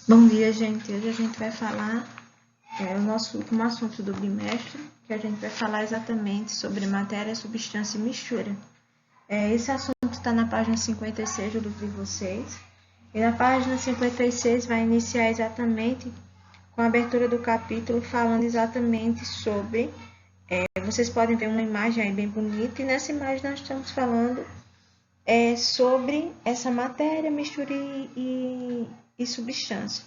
Bom dia, gente. Hoje a gente vai falar o nosso último assunto do bimestre, que a gente vai falar exatamente sobre matéria, substância e mistura. Esse assunto está na página 56 do livro de vocês. E na página 56 vai iniciar exatamente com a abertura do capítulo, falando exatamente sobre... vocês podem ver uma imagem aí bem bonita, e nessa imagem nós estamos falando sobre essa matéria, mistura e substância.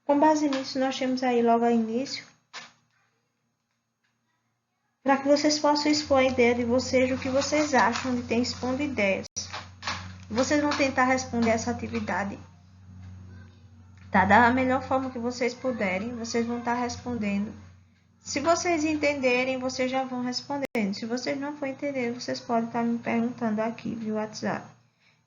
Com base nisso, nós temos aí logo ao início, para que vocês possam expor a ideia de vocês, o que vocês acham de ter expondo ideias. Vocês vão tentar responder essa atividade, tá? Da melhor forma que vocês puderem, vocês vão estar respondendo. Se vocês entenderem, vocês já vão respondendo. Se vocês não for entender, vocês podem estar me perguntando aqui via WhatsApp.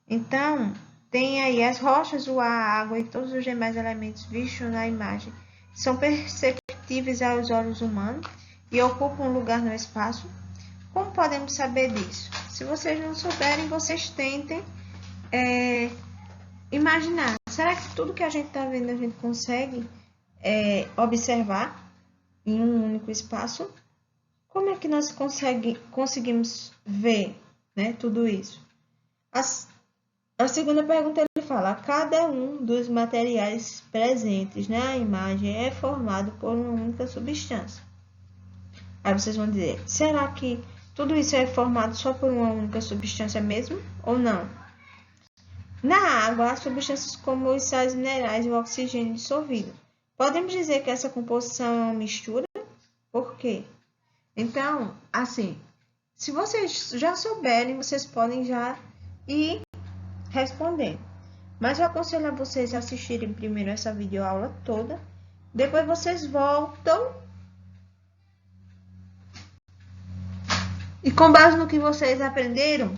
Então, tem aí as rochas, o ar, a água e todos os demais elementos vistos na imagem são perceptíveis aos olhos humanos e ocupam um lugar no espaço. Como podemos saber disso? Se vocês não souberem, vocês tentem imaginar. Será que tudo que a gente está vendo a gente consegue observar em um único espaço? Como é que nós conseguimos ver, né, tudo isso? A segunda pergunta ele fala: cada um dos materiais presentes na imagem é formado por uma única substância. Aí vocês vão dizer: será que tudo isso é formado só por uma única substância mesmo ou não? Na água, há substâncias como os sais minerais e o oxigênio dissolvido. Podemos dizer que essa composição é uma mistura? Por quê? Então, assim, se vocês já souberem, vocês podem já ir respondendo. Mas eu aconselho a vocês assistirem primeiro essa videoaula toda, depois vocês voltam e com base no que vocês aprenderam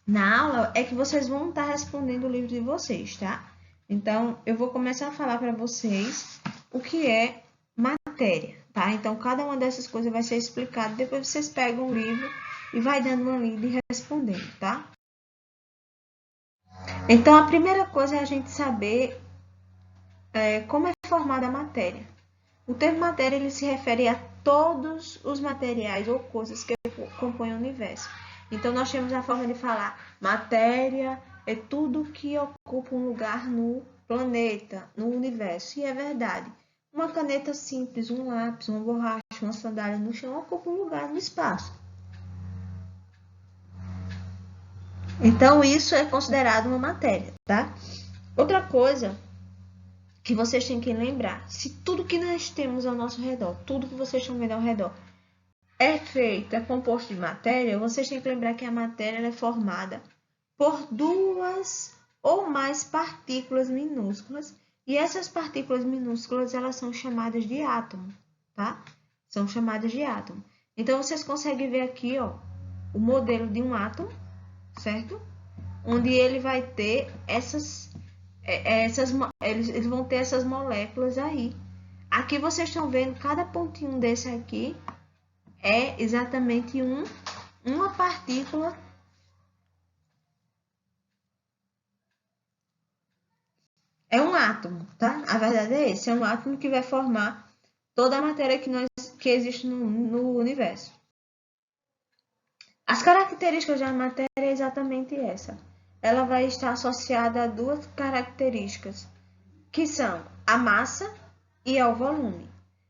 na aula, é que vocês vão estar respondendo o livro de vocês, tá? Então, eu vou começar a falar para vocês o que é matéria, tá? Então, cada uma dessas coisas vai ser explicada, depois vocês pegam o livro e vai dando uma lida e respondendo, tá? Então, a primeira coisa é a gente saber como é formada a matéria. O termo matéria ele se refere a todos os materiais ou coisas que compõem o universo. Então, nós temos a forma de falar: matéria é tudo que ocupa um lugar no planeta, no universo. E é verdade. Uma caneta simples, um lápis, uma borracha, uma sandália no chão ocupa um lugar no espaço. Então, isso é considerado uma matéria, tá? Outra coisa que vocês têm que lembrar: se tudo que nós temos ao nosso redor, tudo que vocês estão vendo ao redor, é composto de matéria, vocês têm que lembrar que a matéria é formada por duas ou mais partículas minúsculas, e essas partículas minúsculas, elas são chamadas de átomo, tá? São chamadas de átomo. Então, vocês conseguem ver aqui, ó, o modelo de um átomo, certo? Onde ele vai ter eles vão ter essas moléculas aí. Aqui vocês estão vendo, cada pontinho desse aqui é exatamente uma partícula. É um átomo, tá? A verdade é esse, é um átomo que vai formar toda a matéria que existe no universo. As características da matéria é exatamente essa. Ela vai estar associada a duas características, que são a massa e ao volume.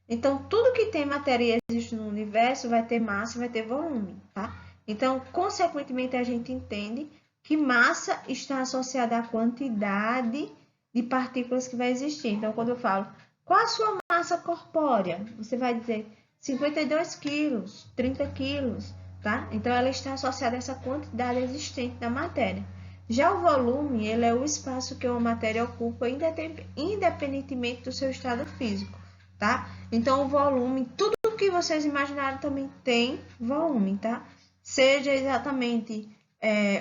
Então, tudo que tem matéria e existe no universo vai ter massa e vai ter volume, tá? Então, consequentemente, a gente entende que massa está associada à quantidade de partículas que vai existir. Então, quando eu falo, qual a sua massa corpórea? Você vai dizer 52 quilos, 30 quilos, tá? Então, ela está associada a essa quantidade existente da matéria. Já o volume, ele é o espaço que uma matéria ocupa independentemente do seu estado físico, tá? Então, o volume, tudo que vocês imaginaram também tem volume, tá? Seja exatamente,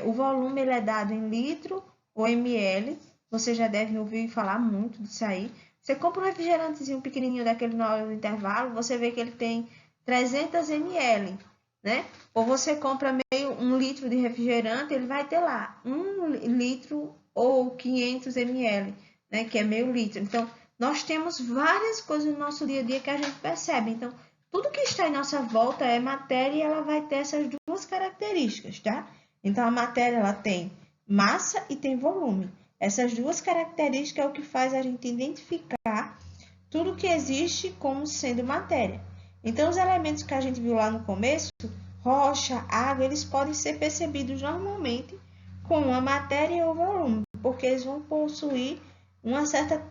o volume ele é dado em litro ou ml, vocês já devem ouvir falar muito disso aí. Você compra um refrigerantezinho pequenininho daquele no intervalo, você vê que ele tem 300 ml, né? Ou você compra um litro de refrigerante, ele vai ter lá 1 litro ou 500 ml, né, que é meio litro. Então, nós temos várias coisas no nosso dia a dia que a gente percebe. Então, tudo que está em nossa volta é matéria e ela vai ter essas duas características, tá? Então, a matéria ela tem massa e tem volume. Essas duas características é o que faz a gente identificar tudo que existe como sendo matéria. Então, os elementos que a gente viu lá no começo, rocha, água, eles podem ser percebidos normalmente com a matéria ou volume, porque eles vão possuir uma certa...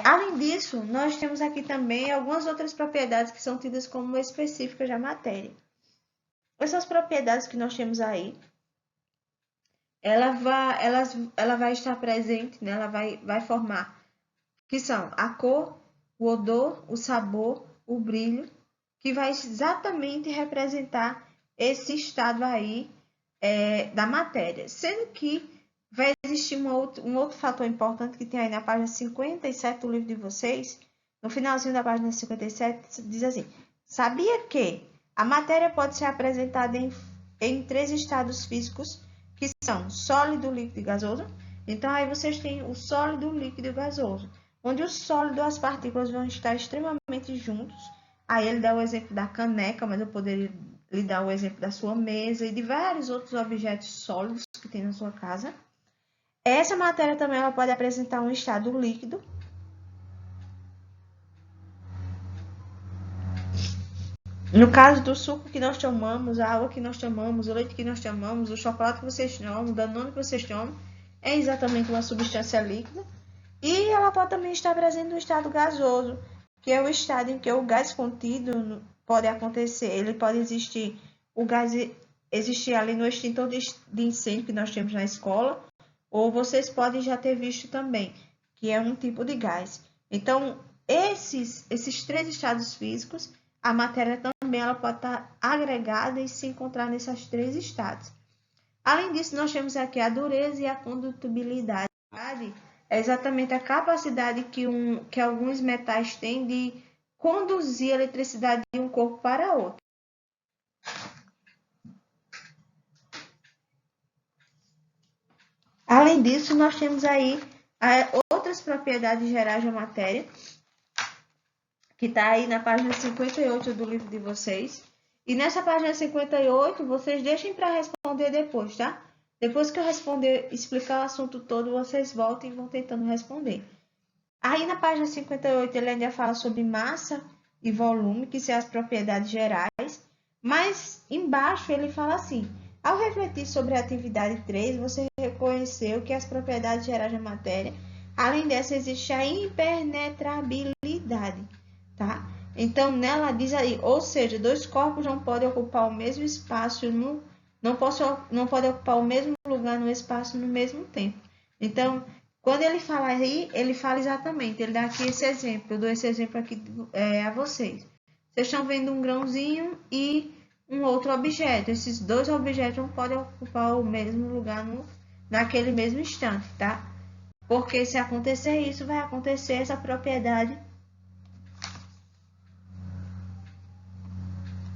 além disso, nós temos aqui também algumas outras propriedades que são tidas como específicas da matéria. Essas propriedades que nós temos aí, ela vai estar presente, né? Ela vai formar, que são a cor, o odor, o sabor, o brilho, que vai exatamente representar esse estado aí da matéria. Sendo que vai existir um outro fator importante que tem aí na página 57 do livro de vocês. No finalzinho da página 57, diz assim: sabia que a matéria pode ser apresentada em três estados físicos, que são sólido, líquido e gasoso? Então, aí vocês têm o sólido, o líquido e o gasoso, onde o sólido, as partículas vão estar extremamente juntos. Aí ele dá o exemplo da caneca, mas eu poderia lhe dar o exemplo da sua mesa e de vários outros objetos sólidos que tem na sua casa. Essa matéria também ela pode apresentar um estado líquido. No caso do suco que nós tomamos, a água que nós tomamos, o leite que nós tomamos, o chocolate que vocês tomam, o danone que vocês tomam, é exatamente uma substância líquida. E ela pode também estar presente no estado gasoso, que é o estado em que o gás contido pode acontecer. Ele pode existir, o gás existir ali no extintor de incêndio que nós temos na escola, ou vocês podem já ter visto também, que é um tipo de gás. Então, esses três estados físicos, a matéria também ela pode estar agregada e se encontrar nesses três estados. Além disso, nós temos aqui a dureza e a condutibilidade. É exatamente a capacidade que alguns metais têm de conduzir a eletricidade de um corpo para outro. Além disso, nós temos aí outras propriedades gerais da matéria, que está aí na página 58 do livro de vocês. E nessa página 58, vocês deixem para responder depois, tá? Depois que eu responder, explicar o assunto todo, vocês voltem e vão tentando responder. Aí na página 58 ele ainda fala sobre massa e volume, que são as propriedades gerais. Mas embaixo ele fala assim: ao refletir sobre a atividade 3, você reconheceu que as propriedades gerais da matéria, além dessa, existe a impenetrabilidade, tá? Então nela diz aí, ou seja, dois corpos não podem ocupar o mesmo espaço, não podem ocupar o mesmo lugar no espaço no mesmo tempo. Então, quando ele fala aí, ele fala exatamente, ele dá aqui esse exemplo, eu dou esse exemplo aqui a vocês. Vocês estão vendo um grãozinho e um outro objeto. Esses dois objetos não podem ocupar o mesmo lugar naquele mesmo instante, tá? Porque se acontecer isso, vai acontecer essa propriedade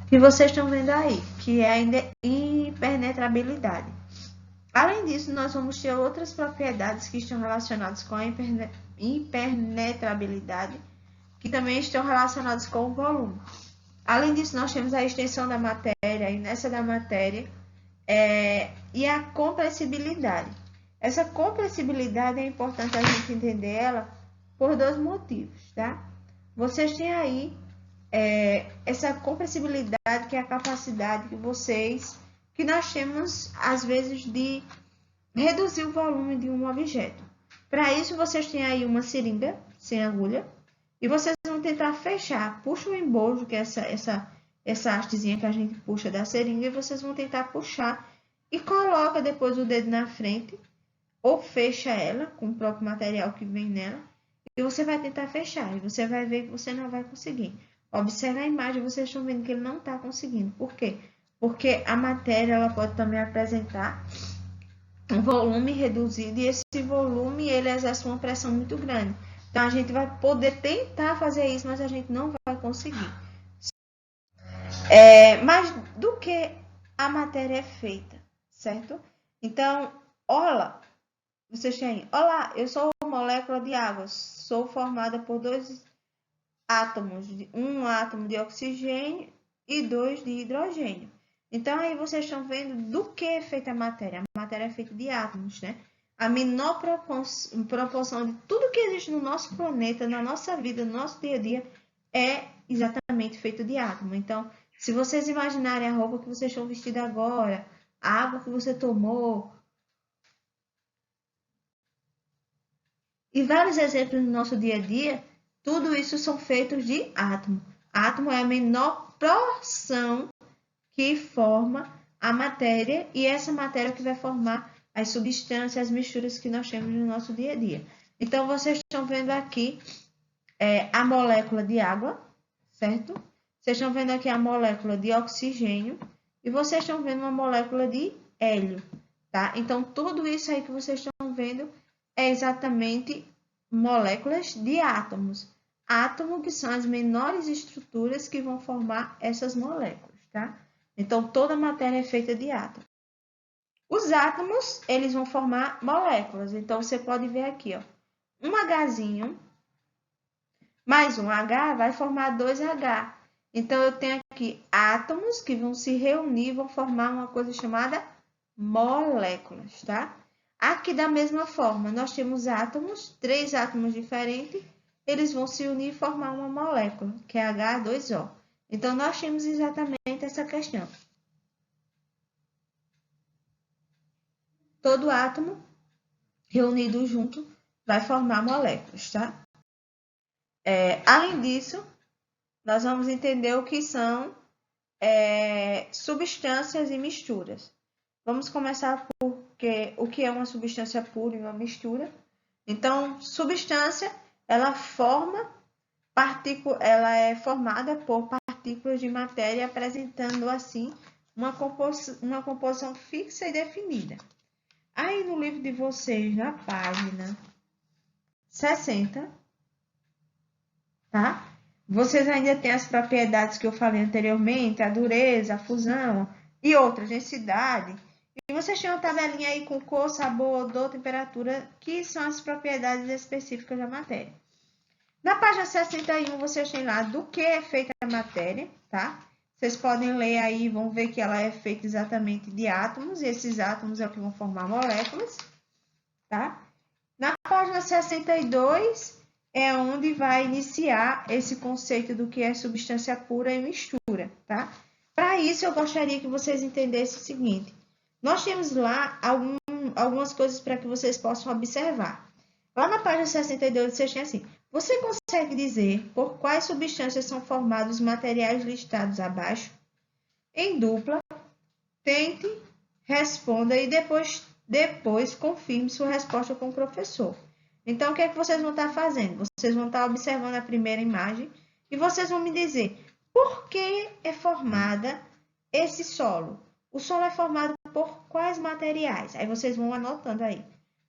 que vocês estão vendo aí, que é a impenetrabilidade. Além disso, nós vamos ter outras propriedades que estão relacionadas com a impenetrabilidade, que também estão relacionadas com o volume. Além disso, nós temos a extensão da matéria, a inércia da matéria e a compressibilidade. Essa compressibilidade é importante a gente entender ela por dois motivos, tá? Vocês têm aí essa compressibilidade, que é a capacidade que nós temos, às vezes, de reduzir o volume de um objeto. Para isso, vocês têm aí uma seringa sem agulha e vocês vão tentar fechar. Puxa o embojo, que é essa hastezinha que a gente puxa da seringa, e vocês vão tentar puxar e coloca depois o dedo na frente ou fecha ela com o próprio material que vem nela e você vai tentar fechar e você vai ver que você não vai conseguir. Observe a imagem, vocês estão vendo que ele não está conseguindo. Por quê? Porque a matéria ela pode também apresentar um volume reduzido e esse volume ele exerce uma pressão muito grande. Então a gente vai poder tentar fazer isso, mas a gente não vai conseguir. Mas do que a matéria é feita, certo? Então, olá, vocês têm, olá, eu sou molécula de água, sou formada por dois átomos, um átomo de oxigênio e dois de hidrogênio. Então, aí vocês estão vendo do que é feita a matéria. A matéria é feita de átomos, né? A menor proporção de tudo que existe no nosso planeta, na nossa vida, no nosso dia a dia, é exatamente feito de átomo. Então, se vocês imaginarem a roupa que vocês estão vestindo agora, a água que você tomou, e vários exemplos no nosso dia a dia, tudo isso são feitos de átomo. Átomo é a menor porção que forma a matéria e essa matéria que vai formar as substâncias, as misturas que nós temos no nosso dia a dia. Então, vocês estão vendo aqui a molécula de água, certo? Vocês estão vendo aqui a molécula de oxigênio e vocês estão vendo uma molécula de hélio, tá? Então, tudo isso aí que vocês estão vendo é exatamente moléculas de átomos. Átomo que são as menores estruturas que vão formar essas moléculas, tá? Então, toda matéria é feita de átomos. Os átomos, eles vão formar moléculas. Então, você pode ver aqui, ó, um Hzinho mais um H vai formar 2H. Então, eu tenho aqui átomos que vão se reunir, vão formar uma coisa chamada moléculas, tá? Aqui, da mesma forma, nós temos átomos, 3 átomos diferentes, eles vão se unir e formar uma molécula, que é H2O. Então, nós temos exatamente essa questão. Todo átomo reunido junto vai formar moléculas, tá? Além disso, nós vamos entender o que são substâncias e misturas. Vamos começar por o que é uma substância pura e uma mistura. Então, substância, ela é formada por partículas de matéria, apresentando assim uma composição fixa e definida. Aí no livro de vocês, na página 60, tá? Vocês ainda têm as propriedades que eu falei anteriormente, a dureza, a fusão e outras, densidade. E vocês têm uma tabelinha aí com cor, sabor, odor, temperatura, que são as propriedades específicas da matéria. Na página 61, vocês têm lá do que é feita a matéria, tá? Vocês podem ler aí, vão ver que ela é feita exatamente de átomos, e esses átomos é o que vão formar moléculas, tá? Na página 62 é onde vai iniciar esse conceito do que é substância pura e mistura, tá? Para isso, eu gostaria que vocês entendessem o seguinte. Nós temos lá algumas coisas para que vocês possam observar. Lá na página 62, vocês têm assim. Você consegue dizer por quais substâncias são formados os materiais listados abaixo? Em dupla, tente, responda e depois confirme sua resposta com o professor. Então, o que é que vocês vão estar fazendo? Vocês vão estar observando a primeira imagem e vocês vão me dizer por que é formada esse solo. O solo é formado por quais materiais? Aí vocês vão anotando aí.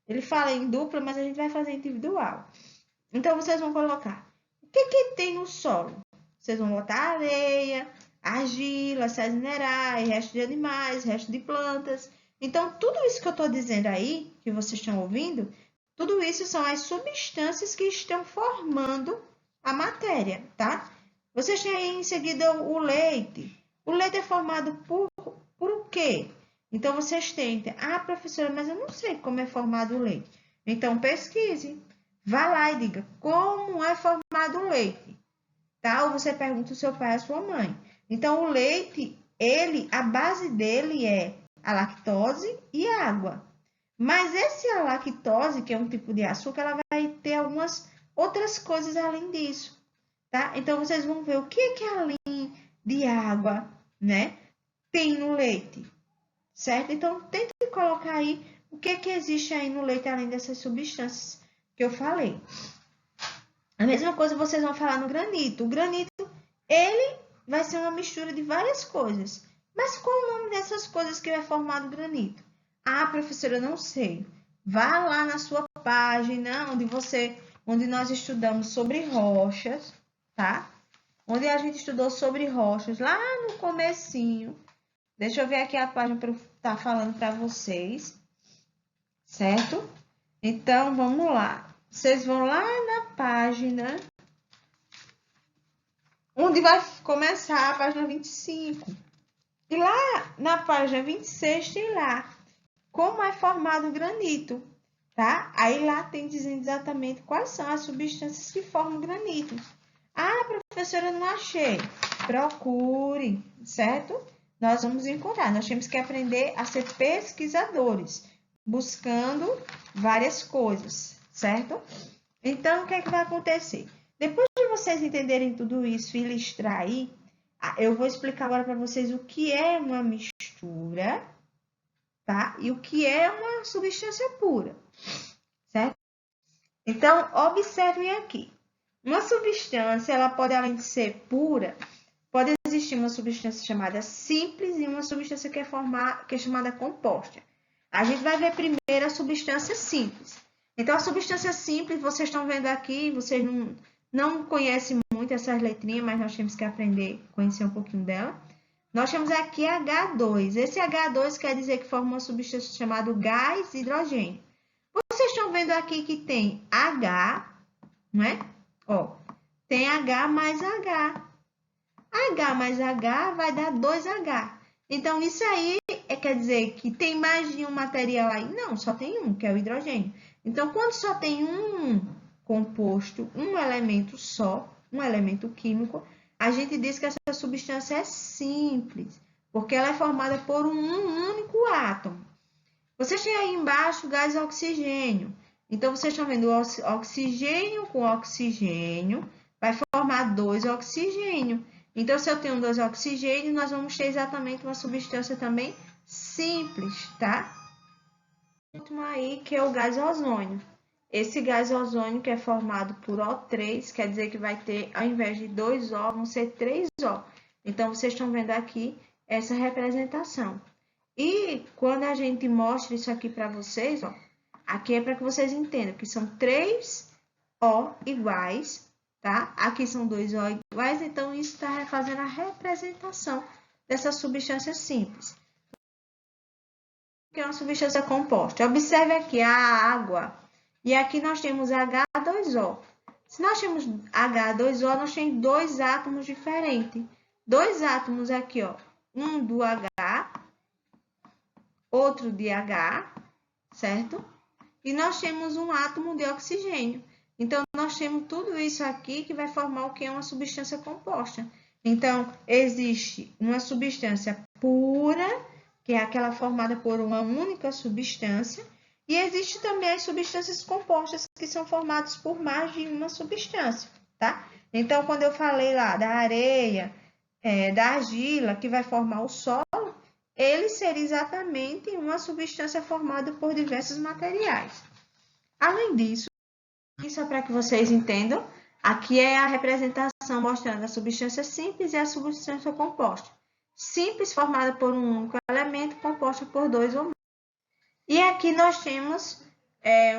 Ele fala em dupla, mas a gente vai fazer individual. Então, vocês vão colocar o que tem no solo? Vocês vão botar areia, argila, sais minerais, resto de animais, resto de plantas. Então, tudo isso que eu estou dizendo aí, que vocês estão ouvindo, tudo isso são as substâncias que estão formando a matéria, tá? Vocês têm aí em seguida o leite. O leite é formado por o quê? Então, vocês tentem. Ah, professora, mas eu não sei como é formado o leite. Então, pesquise. Vá lá e diga como é formado o leite, tá? Ou você pergunta ao seu pai, à sua mãe. Então, o leite, a base dele é a lactose e a água. Mas a lactose, que é um tipo de açúcar, ela vai ter algumas outras coisas além disso, tá? Então, vocês vão ver o que além de água, né, tem no leite, certo? Então, tente colocar aí o que existe aí no leite além dessas substâncias que eu falei. A mesma coisa vocês vão falar no granito. O granito, ele vai ser uma mistura de várias coisas. Mas qual o nome dessas coisas que vai formar o granito? Ah, professora, eu não sei. Vá lá na sua página onde nós estudamos sobre rochas, tá? Onde a gente estudou sobre rochas, lá no comecinho. Deixa eu ver aqui a página para eu estar falando para vocês. certo? Então, vamos lá. Vocês vão lá na página onde vai começar a página 25. E lá na página 26 tem lá como é formado o granito, tá? Aí lá tem dizendo exatamente quais são as substâncias que formam o granito. Ah, professora, não achei. Procure, certo? Nós vamos encontrar. Nós temos que aprender a ser pesquisadores, buscando várias coisas, certo? Então, o que é que vai acontecer? Depois de vocês entenderem tudo isso e ilustrar aí, eu vou explicar agora para vocês o que é uma mistura, tá? E o que é uma substância pura, certo? Então, observem aqui. Uma substância, ela pode, além de ser pura, pode existir uma substância chamada simples e uma substância que é chamada composta. A gente vai ver primeiro a substância simples. Então, a substância simples, vocês estão vendo aqui, vocês não conhecem muito essas letrinhas, mas nós temos que aprender, conhecer um pouquinho dela. Nós temos aqui H2. Esse H2 quer dizer que forma uma substância chamada gás hidrogênio. Vocês estão vendo aqui que tem H, não é? Ó, tem H mais H. H mais H vai dar 2H. Então, isso aí quer dizer que tem mais de um material aí? Não, só tem um, que é o hidrogênio. Então, quando só tem um composto, um elemento só, um elemento químico, a gente diz que essa substância é simples, porque ela é formada por um único átomo. Vocês têm aí embaixo gás oxigênio. Então, vocês estão vendo oxigênio com oxigênio, vai formar 2 oxigênio. Então, se eu tenho 2 oxigênios, nós vamos ter exatamente uma substância também simples, tá? Último aí, que é o gás ozônio. Esse gás ozônio que é formado por O3, quer dizer que vai ter, ao invés de 2O, vão ser 3O. Então, vocês estão vendo aqui essa representação. E quando a gente mostra isso aqui para vocês, ó, aqui é para que vocês entendam que são 3 O iguais, tá? Aqui são 2 O iguais, então isso está fazendo a representação dessa substância simples. Que é uma substância composta. Observe aqui a água. E aqui nós temos H2O. Se nós temos H2O, nós temos 2 átomos diferentes. 2 átomos aqui, ó. Um do H, outro de H, certo? E nós temos um átomo de oxigênio. Então, nós temos tudo isso aqui que vai formar o que é uma substância composta. Então, existe uma substância pura, que é aquela formada por uma única substância, e existe também as substâncias compostas, que são formadas por mais de uma substância, tá? Então, quando eu falei lá da areia, da argila, que vai formar o solo, ele seria exatamente uma substância formada por diversos materiais. Além disso, isso é para que vocês entendam, aqui é a representação mostrando a substância simples e a substância composta. Simples formada por um único elemento, composta por 2 ou mais. E aqui nós temos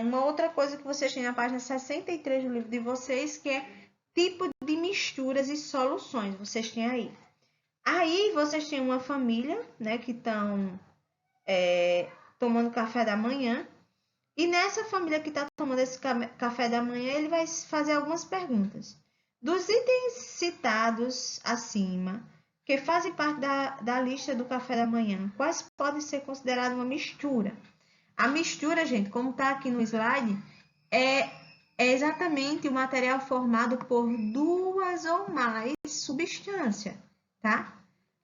uma outra coisa que vocês têm na página 63 do livro de vocês, que é tipo de misturas e soluções. Vocês têm aí. Aí vocês têm uma família, né, que estão tomando café da manhã. E nessa família que está tomando esse café da manhã, ele vai fazer algumas perguntas. Dos itens citados acima, que fazem parte da lista do café da manhã, quais podem ser consideradas uma mistura? A mistura, gente, como está aqui no slide, é exatamente o material formado por 2 ou mais substâncias, tá?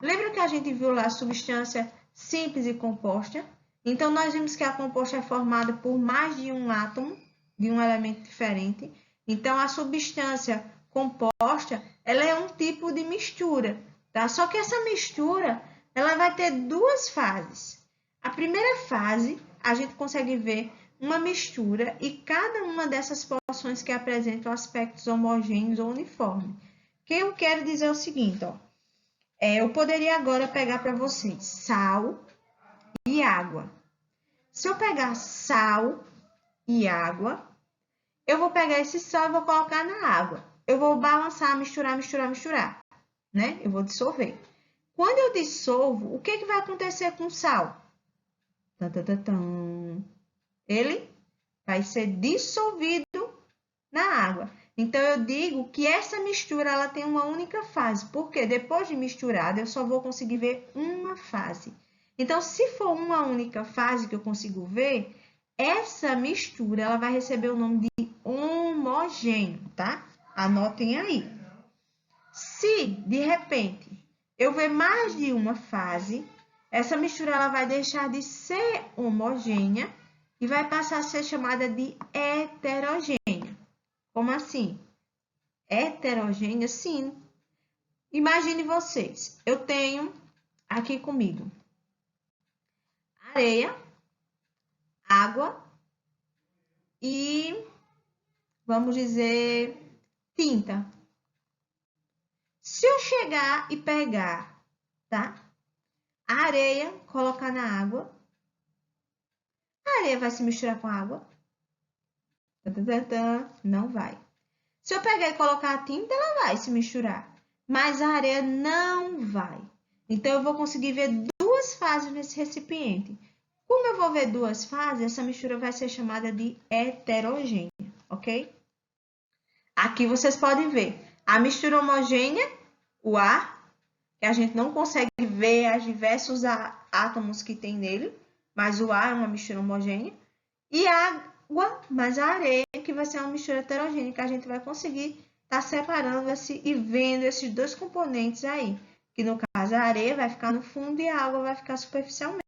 Lembra que a gente viu lá a substância simples e composta? Então, nós vimos que a composta é formada por mais de um átomo, de um elemento diferente. Então, a substância composta, ela é um tipo de mistura, tá? Só que essa mistura, ela vai ter 2 fases. A primeira fase, a gente consegue ver uma mistura e cada uma dessas porções que apresentam aspectos homogêneos ou uniformes. O que eu quero dizer é o seguinte, ó. Eu poderia agora pegar para vocês sal e água. Se eu pegar sal e água, eu vou pegar esse sal e vou colocar na água. Eu vou balançar, misturar, né? Eu vou dissolver. Quando eu dissolvo, o que vai acontecer com o sal? Ele vai ser dissolvido na água. Então, eu digo que essa mistura ela tem uma única fase, porque depois de misturada, eu só vou conseguir ver uma fase. Então, se for uma única fase que eu consigo ver, essa mistura ela vai receber o nome de homogêneo, tá? Anotem aí. Se, de repente, eu ver mais de uma fase, essa mistura ela vai deixar de ser homogênea e vai passar a ser chamada de heterogênea. Como assim? Heterogênea, sim. Imagine vocês, eu tenho aqui comigo areia, água e, vamos dizer, tinta. Se eu chegar e pegar, tá? A areia, colocar na água, a areia vai se misturar com a água? Não vai. Se eu pegar e colocar a tinta, ela vai se misturar, mas a areia não vai. Então, eu vou conseguir ver duas fases nesse recipiente. Como eu vou ver duas fases, essa mistura vai ser chamada de heterogênea, ok? Aqui vocês podem ver a mistura homogênea, o ar, que a gente não consegue ver os diversos átomos que tem nele, mas o ar é uma mistura homogênea, e a água, mas a areia, que vai ser uma mistura heterogênea, que a gente vai conseguir estar separando e vendo esses dois componentes aí, que no caso a areia vai ficar no fundo e a água vai ficar superficialmente.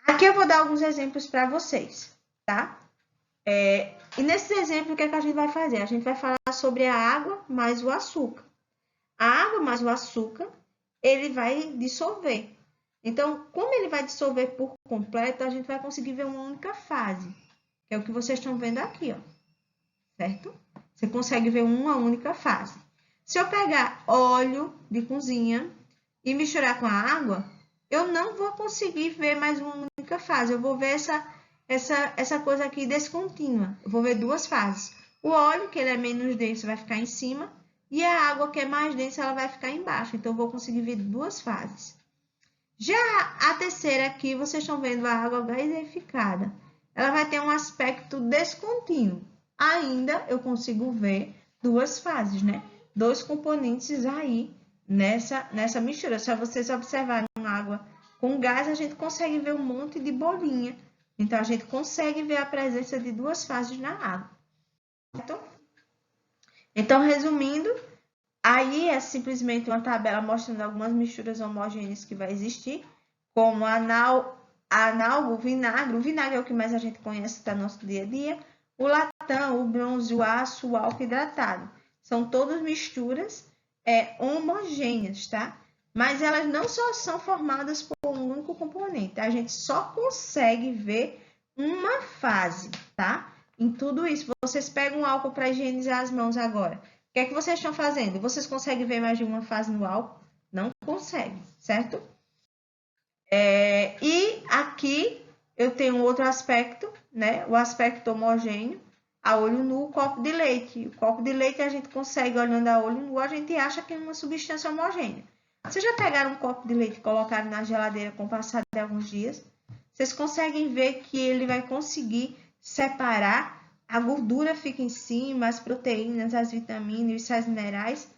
Aqui eu vou dar alguns exemplos para vocês, tá? E nesse exemplo, o que é que a gente vai fazer? A gente vai falar sobre a água mais o açúcar. A água mais o açúcar, ele vai dissolver. Então, como ele vai dissolver por completo, a gente vai conseguir ver uma única fase, que é o que vocês estão vendo aqui, ó. Certo? Você consegue ver uma única fase. Se eu pegar óleo de cozinha e misturar com a água, eu não vou conseguir ver mais uma única fase. Eu vou ver essa coisa aqui descontínua. Eu vou ver duas fases. O óleo, que ele é menos denso, vai ficar em cima. E a água, que é mais densa, ela vai ficar embaixo. Então, eu vou conseguir ver duas fases. Já a terceira aqui, vocês estão vendo a água gaseificada. Ela vai ter um aspecto descontínuo. Ainda eu consigo ver duas fases, né? Dois componentes aí nessa mistura. Se vocês observarem água com gás, a gente consegue ver um monte de bolinha. Então, a gente consegue ver a presença de duas fases na água. Certo? Então, resumindo, aí é simplesmente uma tabela mostrando algumas misturas homogêneas que vai existir, como o vinagre. O vinagre é o que mais a gente conhece no nosso dia a dia. O latão, o bronze, o aço, o álcool hidratado. São todas misturas homogêneas, tá? Mas elas não só são formadas por um único componente. A gente só consegue ver uma fase, tá? Em tudo isso. Vocês pegam um álcool para higienizar as mãos agora. O que é que vocês estão fazendo? Vocês conseguem ver mais de uma fase no álcool? Não conseguem, certo? E aqui eu tenho outro aspecto, né? O aspecto homogêneo, a olho nu, o copo de leite. O copo de leite a gente consegue, olhando a olho nu, a gente acha que é uma substância homogênea. Vocês já pegaram um copo de leite e colocaram na geladeira com o passar de alguns dias? Vocês conseguem ver que ele vai conseguir separar, a gordura fica em cima, as proteínas, as vitaminas e os sais minerais,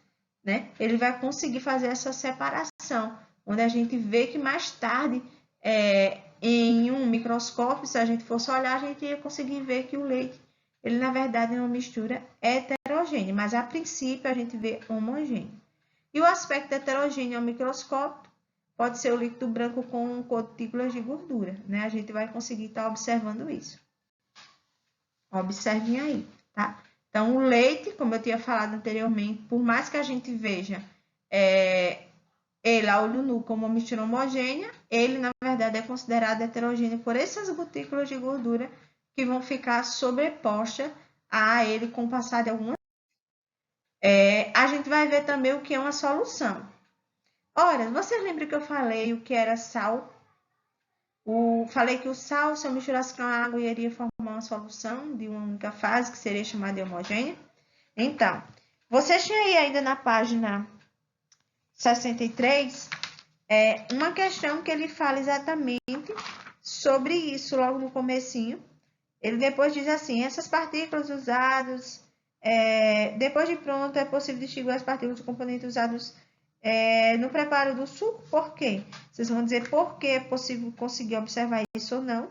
né? Ele vai conseguir fazer essa separação, onde a gente vê que mais tarde, em um microscópio, se a gente fosse olhar, a gente ia conseguir ver que o leite, ele na verdade é uma mistura heterogênea, mas a princípio a gente vê homogêneo. E o aspecto heterogêneo ao microscópio pode ser o líquido branco com gotículas de gordura, né? A gente vai conseguir estar observando isso. Observem aí, tá? Então, o leite, como eu tinha falado anteriormente, por mais que a gente veja ele a olho nu como uma mistura homogênea, ele, na verdade, é considerado heterogêneo por essas gotículas de gordura que vão ficar sobrepostas a ele com o passar de algumas. A gente vai ver também o que é uma solução. Ora, você lembra que eu falei o que era sal? Falei que o sal, se eu misturasse com a água, iria formar uma solução de uma única fase, que seria chamada de homogênea. Então, vocês têm aí ainda na página 63, uma questão que ele fala exatamente sobre isso logo no comecinho. Ele depois diz assim, essas partículas usadas, depois de pronto, é possível distinguir as partículas do componente usados no preparo do suco. Por quê? Vocês vão dizer por que é possível conseguir observar isso ou não.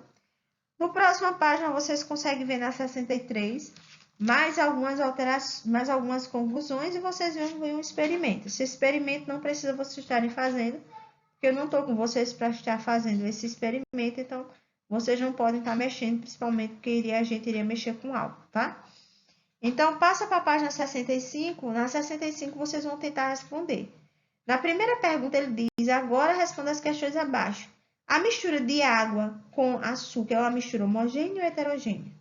No próxima página, vocês conseguem ver na 63 mais algumas alterações, mais algumas conclusões e vocês vão ver um experimento. Esse experimento não precisa vocês estarem fazendo, porque eu não estou com vocês para estar fazendo esse experimento, então vocês não podem estar mexendo, principalmente porque a gente iria mexer com algo, tá? Então, passa para a página 65. Na 65, vocês vão tentar responder. Na primeira pergunta, ele diz, agora responda as questões abaixo. A mistura de água com açúcar é uma mistura homogênea ou heterogênea?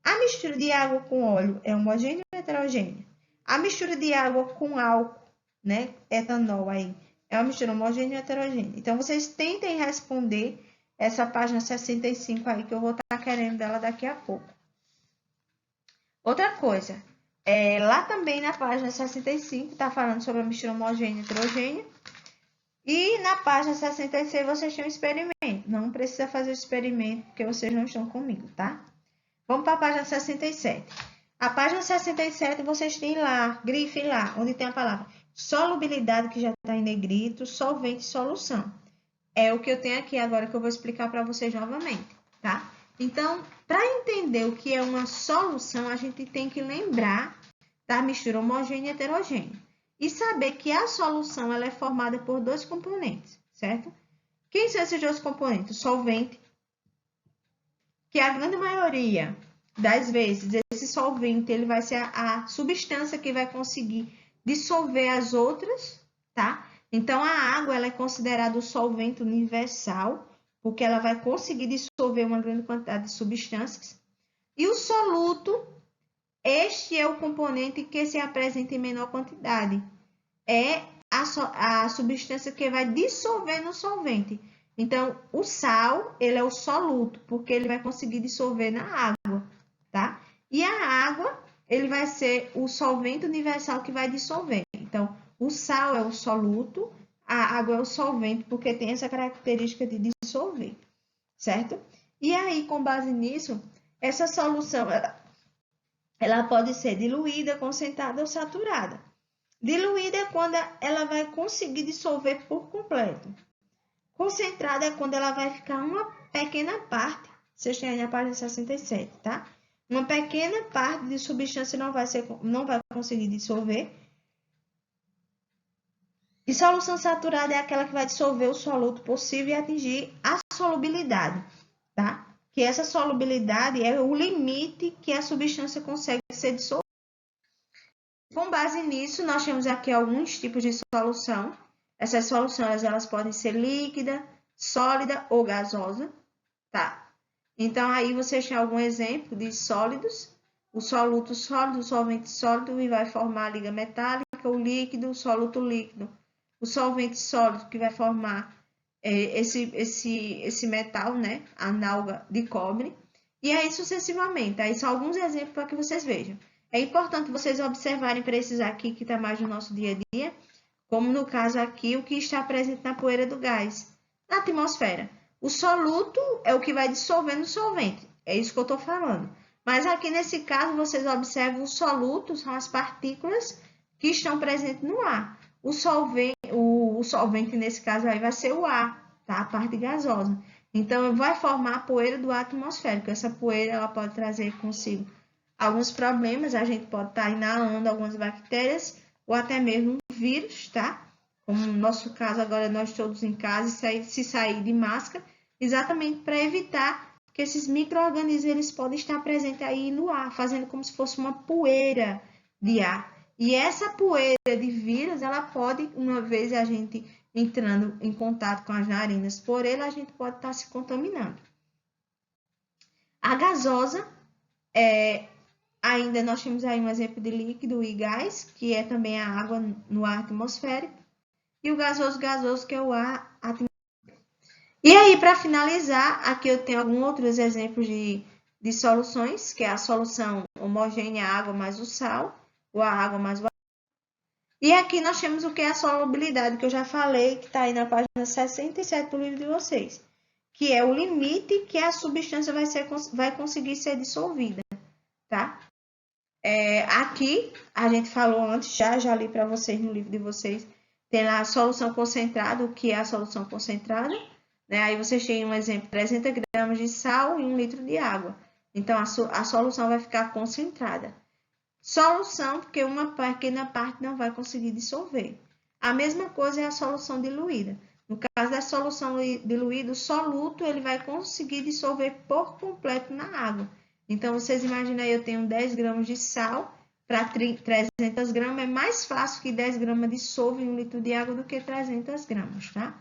A mistura de água com óleo é homogênea ou heterogênea? A mistura de água com álcool, né, etanol aí, é uma mistura homogênea ou heterogênea? Então, vocês tentem responder essa página 65 aí, que eu vou estar querendo dela daqui a pouco. Outra coisa, lá também na página 65, está falando sobre a mistura homogênea e heterogênea. E na página 66 vocês têm um experimento. Não precisa fazer o experimento, porque vocês não estão comigo, tá? Vamos para a página 67. A página 67 vocês têm lá, grife lá, onde tem a palavra solubilidade, que já está em negrito, solvente e solução. É o que eu tenho aqui agora que eu vou explicar para vocês novamente, tá? Então, para entender o que é uma solução, a gente tem que lembrar da mistura homogênea e heterogênea. E saber que a solução ela é formada por dois componentes, certo? Quem são esses dois componentes? O solvente, que a grande maioria das vezes, esse solvente ele vai ser a substância que vai conseguir dissolver as outras, tá? Então, a água ela é considerada o solvente universal, porque ela vai conseguir dissolver uma grande quantidade de substâncias. E o soluto, este é o componente que se apresenta em menor quantidade. É a substância que vai dissolver no solvente. Então, o sal, ele é o soluto, porque ele vai conseguir dissolver na água, tá? E a água, ele vai ser o solvente universal que vai dissolver. Então, o sal é o soluto, a água é o solvente, porque tem essa característica de dissolver, certo? E aí, com base nisso, essa solução, ela pode ser diluída, concentrada ou saturada. Diluída é quando ela vai conseguir dissolver por completo. Concentrada é quando ela vai ficar uma pequena parte. Vocês têm aí na página 67, tá? Uma pequena parte de substância não vai conseguir dissolver. E solução saturada é aquela que vai dissolver o soluto possível e atingir a solubilidade, tá? Que essa solubilidade é o limite que a substância consegue ser dissolvida. Com base nisso, nós temos aqui alguns tipos de solução. Essas soluções elas podem ser líquida, sólida ou gasosa, tá? Então, aí vocês têm algum exemplo de sólidos. O soluto sólido, o solvente sólido, e vai formar a liga metálica, o líquido, o soluto líquido. O solvente sólido, que vai formar esse metal, né? Análoga de cobre. E aí, sucessivamente. Aí são alguns exemplos para que vocês vejam. É importante vocês observarem para esses aqui, que está mais no nosso dia a dia, como no caso aqui, o que está presente na poeira do gás, na atmosfera. O soluto é o que vai dissolver no solvente, é isso que eu estou falando. Mas aqui nesse caso, vocês observam os solutos, são as partículas que estão presentes no ar. O solvente nesse caso aí vai ser o ar, tá? A parte gasosa. Então, vai formar a poeira do ar atmosférico. Essa poeira ela pode trazer consigo alguns problemas, a gente pode estar inalando algumas bactérias ou até mesmo um vírus, tá? Como no nosso caso agora, nós todos em casa, se sair de máscara, exatamente para evitar que esses micro-organismos eles podem estar presentes aí no ar, fazendo como se fosse uma poeira de ar. E essa poeira de vírus, ela pode, uma vez a gente entrando em contato com as narinas por ele, a gente pode estar se contaminando. A gasosa, ainda nós temos aí um exemplo de líquido e gás, que é também a água no ar atmosférico. E o gasoso, que é o ar atmosférico. E aí, para finalizar, aqui eu tenho alguns outros exemplos de soluções, que é a solução homogênea, a água mais o sal, ou a água mais o. E aqui nós temos o que é a solubilidade, que eu já falei, que está aí na página 67 do livro de vocês, que é o limite que a substância vai conseguir ser dissolvida, tá? Aqui, a gente falou antes, já li para vocês no livro de vocês, tem lá a solução concentrada, o que é a solução concentrada, né? Aí vocês têm um exemplo, 300 gramas de sal e 1 litro de água. Então, a solução vai ficar concentrada. Solução, porque uma pequena parte não vai conseguir dissolver. A mesma coisa é a solução diluída. No caso da solução diluída, o soluto ele vai conseguir dissolver por completo na água. Então, vocês imaginam aí, eu tenho 10 gramas de sal para 300 gramas. É mais fácil que 10 gramas dissolva em 1 litro de água do que 300 gramas, tá?